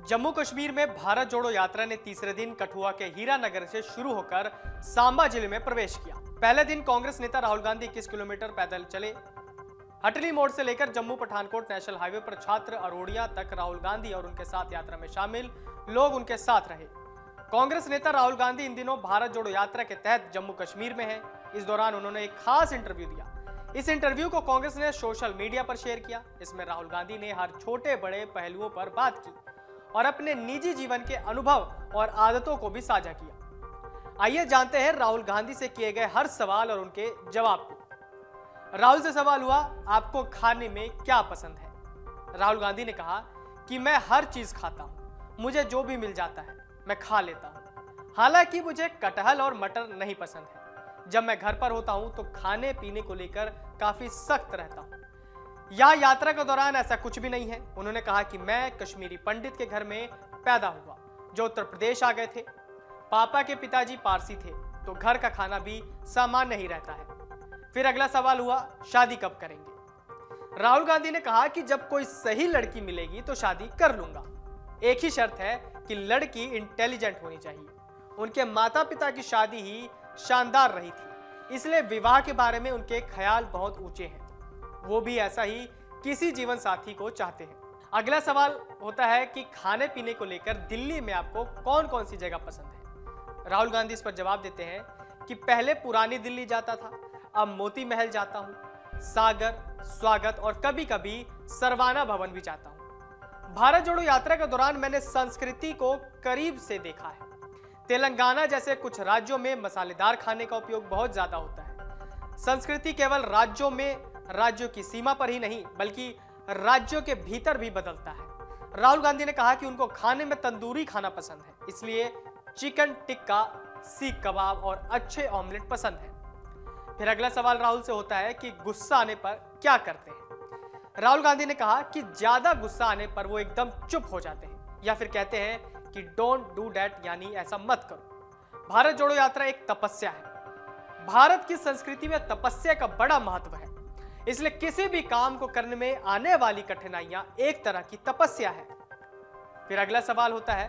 जम्मू कश्मीर में भारत जोड़ो यात्रा ने तीसरे दिन कठुआ के हीरानगर से शुरू होकर सांबा जिले में प्रवेश किया। पहले दिन कांग्रेस नेता राहुल गांधी 21 किलोमीटर पैदल चले। हटली मोड़ से लेकर जम्मू पठानकोट नेशनल हाईवे पर छात्र अरोड़िया तक राहुल गांधी और उनके साथ यात्रा में शामिल लोग उनके साथ रहे। कांग्रेस नेता राहुल गांधी इन दिनों भारत जोड़ो यात्रा के तहत जम्मू कश्मीर में है। इस दौरान उन्होंने एक खास इंटरव्यू दिया। इस इंटरव्यू को कांग्रेस ने सोशल मीडिया पर शेयर किया। इसमें राहुल गांधी ने हर छोटे बड़े पहलुओं पर बात की और अपने निजी जीवन के अनुभव और आदतों को भी साझा किया। आइए जानते हैं राहुल गांधी से किए गए हर सवाल और उनके जवाब को। राहुल से सवाल हुआ, आपको खाने में क्या पसंद है? राहुल गांधी ने कहा कि मैं हर चीज खाता हूं, मुझे जो भी मिल जाता है मैं खा लेता हूं। हालांकि मुझे कटहल और मटर नहीं पसंद है। जब मैं घर पर होता हूं तो खाने पीने को लेकर काफी सख्त रहता हूं। यह यात्रा के दौरान ऐसा कुछ भी नहीं है। उन्होंने कहा कि मैं कश्मीरी पंडित के घर में पैदा हुआ जो उत्तर प्रदेश आ गए थे। पापा के पिताजी पारसी थे तो घर का खाना भी सामान्य ही रहता है। फिर अगला सवाल हुआ, शादी कब करेंगे? राहुल गांधी ने कहा कि जब कोई सही लड़की मिलेगी तो शादी कर लूंगा। एक ही शर्त है कि लड़की इंटेलिजेंट होनी चाहिए। उनके माता पिता की शादी ही शानदार रही थी, इसलिए विवाह के बारे में उनके ख्याल बहुत ऊंचे हैं। वो भी ऐसा ही किसी जीवन साथी को चाहते हैं। अगला सवाल होता है कि खाने पीने को लेकर दिल्ली में आपको कौन कौन सी जगह पसंद है? राहुल गांधी इस पर जवाब देते हैं कि पहले पुरानी दिल्ली जाता था, अब मोती महल जाता हूं, सागर, स्वागत और कभी कभी सरवाना भवन भी जाता हूं। भारत जोड़ो यात्रा के दौरान मैंने संस्कृति को करीब से देखा है। तेलंगाना जैसे कुछ राज्यों में मसालेदार खाने का उपयोग बहुत ज्यादा होता है। संस्कृति केवल राज्यों की सीमा पर ही नहीं बल्कि राज्यों के भीतर भी बदलता है। राहुल गांधी ने कहा कि उनको खाने में तंदूरी खाना पसंद है, इसलिए चिकन टिक्का, सीख कबाब और अच्छे ऑमलेट पसंद है। फिर अगला सवाल राहुल से होता है कि गुस्सा आने पर क्या करते हैं? राहुल गांधी ने कहा कि ज्यादा गुस्सा आने पर वो एकदम चुप हो जाते हैं या फिर कहते हैं कि डोंट डू दैट, यानी ऐसा मत करो। भारत जोड़ो यात्रा एक तपस्या है। भारत की संस्कृति में तपस्या का बड़ा महत्व है, इसलिए किसी भी काम को करने में आने वाली कठिनाइयां एक तरह की तपस्या है। फिर अगला सवाल होता है,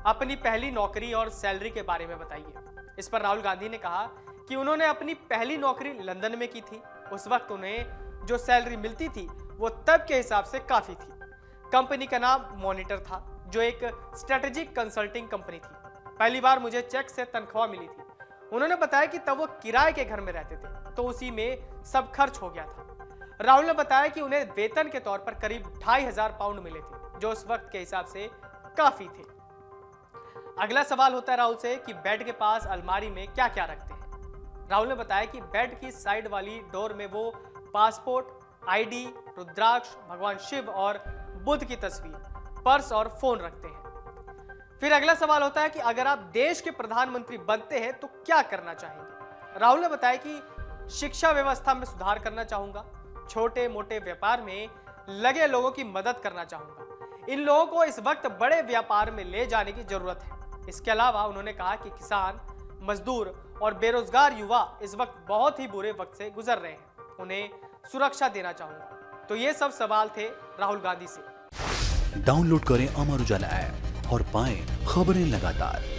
अपनी पहली नौकरी और सैलरी के बारे में बताइए। इस पर राहुल गांधी ने कहा कि उन्होंने अपनी पहली नौकरी लंदन में की थी। उस वक्त उन्हें जो सैलरी मिलती थी वो तब के हिसाब से काफी थी। कंपनी का नाम मॉनिटर था, जो एक स्ट्रेटेजिक कंसल्टिंग कंपनी थी। पहली बार मुझे चेक से तनख्वाह मिली थी। उन्होंने बताया कि तब वो किराए के घर में रहते थे तो उसी में सब खर्च हो गया था। राहुल ने बताया कि उन्हें वेतन के तौर पर करीब 2500 पाउंड मिले थे, जो उस वक्त के हिसाब से काफी थे। अगला सवाल होता है राहुल से कि बेड के पास अलमारी में क्या क्या रखते हैं? राहुल ने बताया कि बेड की साइड वाली डोर में वो पासपोर्ट, आईडी, रुद्राक्ष, भगवान शिव और बुद्ध की तस्वीर, पर्स और फोन रखते हैं। फिर अगला सवाल होता है कि अगर आप देश के प्रधानमंत्री बनते हैं तो क्या करना चाहेंगे? राहुल ने बताया कि शिक्षा व्यवस्था में सुधार करना चाहूंगा, छोटे मोटे व्यापार में लगे लोगों की मदद करना चाहूंगा। इन लोगों को इस वक्त बड़े व्यापार में ले जाने की जरूरत है। इसके अलावा उन्होंने कहा कि किसान, मजदूर और बेरोजगार युवा इस वक्त बहुत ही बुरे वक्त से गुजर रहे हैं, उन्हें सुरक्षा देना चाहूंगा। तो ये सब सवाल थे राहुल गांधी से। डाउनलोड करें अमर उजाला ऐप और पाएं खबरें लगातार।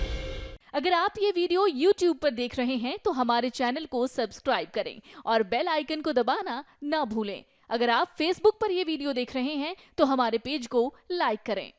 अगर आप ये वीडियो YouTube पर देख रहे हैं तो हमारे चैनल को सब्सक्राइब करें और बेल आइकन को दबाना ना भूलें। अगर आप Facebook पर ये वीडियो देख रहे हैं तो हमारे पेज को लाइक करें।